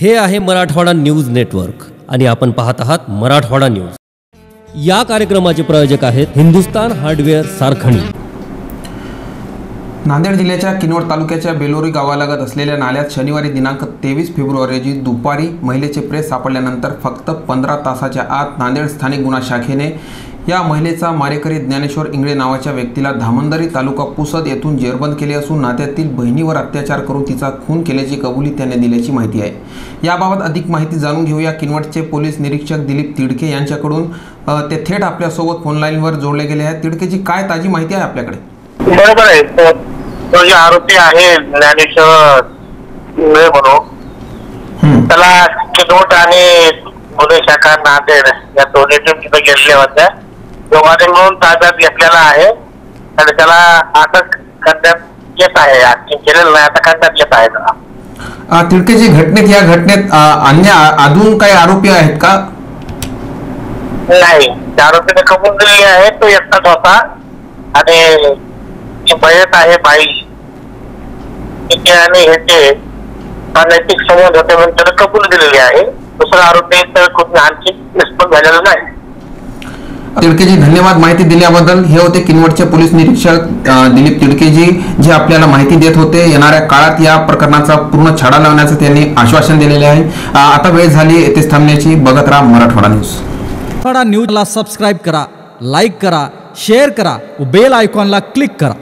हे आहे Marathwada news network आणि आपण पाहत आहात मराठवाडा न्यूज। या कार्यक्रमाचे प्रायोजक आहेत हिंदुस्तान हार्डवेअर सारखणी। नांदेड जिल्ह्याच्या किनवट तालुक्याच्या बेलोरी गावालगत असलेल्या नाल्यात शनिवारी दिनांक 23 फेब्रुवारी रोजी दुपारी महिलेचे प्रेत सापडल्यानंतर फक्त 15 तासाच्या आत नांदेड स्थानिक गुन्हा शाखेने या महिलेचा मारेकरी ज्ञानेश्वर इंगळे नावाच्या व्यक्तीला धामंदरी तालुका पुसद येथून जेरबंद केले असून नात्यातील बहिणीवर अत्याचार करून तिचा खून केल्याची कबुली त्याने दिल्याची माहिती आहे। याबाबत अधिक माहिती जाणून घेऊया। किनवटचे पोलीस निरीक्षक दिलीप तिडके यांच्याकडून ते थेट आपल्यासोबत फोन लाईनवर जोडले गेले आहेत। तिडकेची काय ताजी माहिती आहे आपल्याकडे? बरोबर आहे, तो जे आरोपी आहे ज्ञानेश्वर इंगळे म्हणून त्याला किनवट आणि गुन्हे शाखा नांदेड या दोन्ही टीम तिथे गेलेल्या होत्या। दोघांनी मिळून ताब्यात घेतलेला आहे आणि त्याला अटक करण्यात येत आहे। अटक केलेलं नाही, आता करण्यात येत आहे त्याला। तिडकेची या घटनेत अन्य अजून काही आरोपी आहेत का? नाही, त्या आरोपीने कबूल दिलेली आहे, तो एकटाच होता आणि जी मयत आहे बाई तिथे आणि ह्याचे अनैतिक संबंध होते म्हणून त्याला कबूल दिलेली आहे। दुसरा आरोपी तर खूप आणखी निष्पन्न झालेला नाही। तिडकेजी, धन्यवाद माहिती दिल्याबद्दल। हे होते किनवटचे पोलीस निरीक्षक दिलीप तिडकेजी, जे आपल्याला माहिती देत होते। येणाऱ्या काळात या प्रकरणाचा पूर्ण छडा लावण्याचं त्यांनी आश्वासन दिलेले आहे। आता वेळ झाली येथेच थांबण्याची। बघत राहा मराठवाडा न्यूज। मराठवाडा न्यूजला सबस्क्राइब करा, लाईक करा, शेअर करा, बेल आयकॉनला क्लिक करा।